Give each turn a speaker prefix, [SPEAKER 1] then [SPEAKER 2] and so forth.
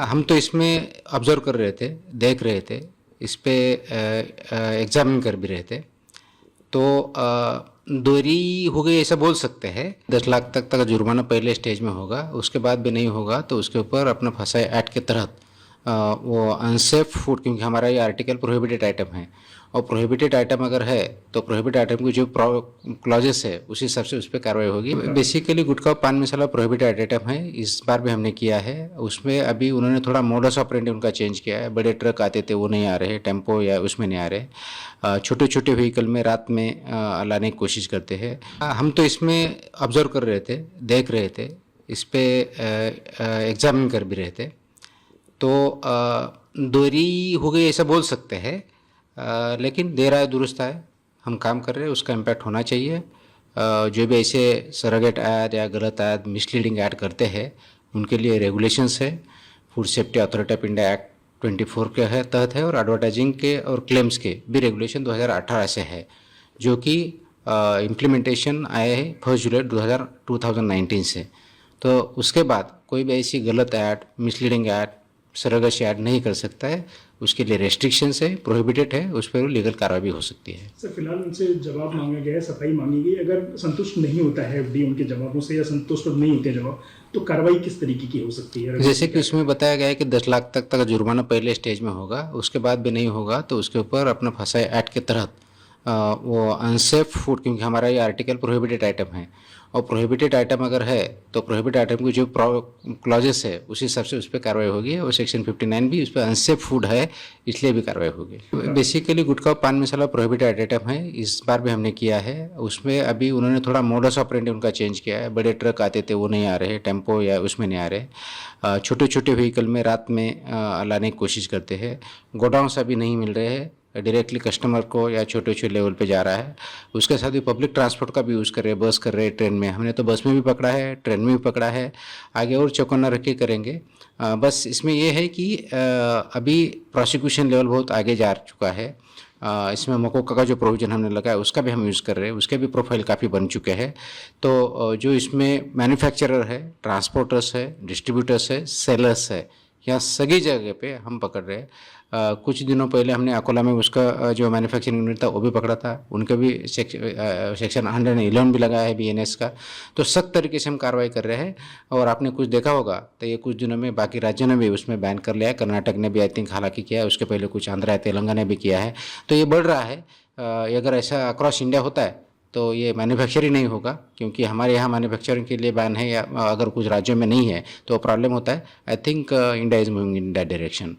[SPEAKER 1] हम तो इसमें ऑब्जर्व कर रहे थे, देख रहे थे, इस पे एग्जामिन कर भी रहे थे। तो देरी हो गई ऐसा बोल सकते हैं। 10 लाख तक जुर्माना पहले स्टेज में होगा, उसके बाद भी नहीं होगा तो उसके ऊपर अपना फसाई एक्ट के तहत वो अनसेफ फूड, क्योंकि हमारा ये आर्टिकल प्रोहिबिटेड आइटम है और प्रोहिबिटेड आइटम अगर है तो प्रोहिबिटेड आइटम की जो क्लॉजेस है उसी हिसाब से उस पर कार्रवाई होगी। बेसिकली गुटखा पान मसाला प्रोहिबिटेड आइटम है, इस बार भी हमने किया है। उसमें अभी उन्होंने थोड़ा मोडस ऑपरेंडी उनका चेंज किया है। बड़े ट्रक आते थे वो नहीं आ रहे, टेम्पो या उसमें नहीं आ रहे, छोटे छोटे व्हीकल में रात में लाने की कोशिश करते हैं। हम तो इसमें ऑब्जर्व कर रहे थे, देख रहे थे, इस पे एग्जामिन कर भी रहे थे। तो देरी हो गई ऐसा बोल सकते हैं, लेकिन देर आए दुरुस्त आए, हम काम कर रहे हैं, उसका इम्पैक्ट होना चाहिए। जो भी ऐसे सरोगेट ऐड या गलत ऐड, मिसलीडिंग ऐड करते हैं उनके लिए रेगुलेशंस है। Food safety authority of India act 24 के है तहत है और एडवर्टाइजिंग के और क्लेम्स के भी रेगुलेशन 2018 से है, जो कि इम्प्लीमेंटेशन आए हैं 1 जुलाई 2019 से। तो उसके बाद कोई भी ऐसी गलत add, misleading add, surrogacy add नहीं कर सकता है। उसके लिए रेस्ट्रिक्शंस है, प्रोहिबिटेड है, उस पर लीगल कार्रवाई भी हो सकती है।
[SPEAKER 2] सर फिलहाल उनसे जवाब मांगा गया है, सफाई मांगी गई। अगर संतुष्ट नहीं होता है एफडी उनके जवाबों से या संतुष्ट नहीं होते जवाब, तो कार्रवाई किस तरीके की हो सकती है?
[SPEAKER 1] जैसे कि उसमें बताया गया है कि 10 लाख तक जुर्माना पहले स्टेज में होगा, उसके बाद भी नहीं होगा तो उसके ऊपर अपना फसाई एक्ट के तहत वो अनसेफ फूड, क्योंकि हमारा ये आर्टिकल प्रोहिबिटेड आइटम है और प्रोहिबिटेड आइटम अगर है तो प्रोहिबिटेड आइटम की जो क्लॉजेस है उसी हिसाब से उस पर कार्रवाई होगी और सेक्शन 59 भी उस पर अनसेफ फूड है, इसलिए भी कार्रवाई होगी। बेसिकली गुटखा पान मसाला प्रोहिबिटेड आइटम है, इस बार भी हमने किया है। उसमें अभी उन्होंने थोड़ा मोडस ऑपरेंडी उनका चेंज किया है। बड़े ट्रक आते थे वो नहीं आ रहे, टेम्पो या उसमें नहीं आ रहे, छोटे छोटे व्हीकल में रात में लाने की कोशिश करते हैं। गोडाउन्स अभी नहीं मिल रहे हैं, डायरेक्टली कस्टमर को या छोटे छोटे लेवल पे जा रहा है। उसके साथ ही पब्लिक ट्रांसपोर्ट का भी यूज़ कर रहे हैं, बस कर रहे हैं, ट्रेन में। हमने तो बस में भी पकड़ा है, ट्रेन में भी पकड़ा है, आगे और चौकन्ना रख के करेंगे। बस इसमें यह है कि अभी प्रोसिक्यूशन लेवल बहुत आगे जा चुका है। इसमें मकोका का जो प्रोविज़न हमने लगाया उसका भी हम यूज़ कर रहे हैं, उसके भी प्रोफाइल काफ़ी बन चुके हैं। तो जो इसमें मैन्युफैक्चरर है, ट्रांसपोर्टर्स है, डिस्ट्रीब्यूटर्स है, सेलर्स है, यहाँ सभी जगह पे हम पकड़ रहे हैं। कुछ दिनों पहले हमने अकोला में उसका जो मैन्युफैक्चरिंग यूनिट था वो भी पकड़ा था, उनके भी सेक्शन 111 भी लगाया है बीएनएस का। तो सख्त तरीके से हम कार्रवाई कर रहे हैं और आपने कुछ देखा होगा तो ये कुछ दिनों में बाकी राज्यों ने भी उसमें बैन कर लिया है। कर्नाटक ने भी आई थिंक हालांकि किया है, उसके पहले कुछ आंध्रा तेलंगाना ने भी किया है। तो ये बढ़ रहा है। ये अगर ऐसा अक्रॉस इंडिया होता है तो ये मैन्युफैक्चरिंग नहीं होगा, क्योंकि हमारे यहाँ मैन्युफैक्चरिंग के लिए बैन है या अगर कुछ राज्यों में नहीं है तो प्रॉब्लम होता है। I think India is moving in that direction.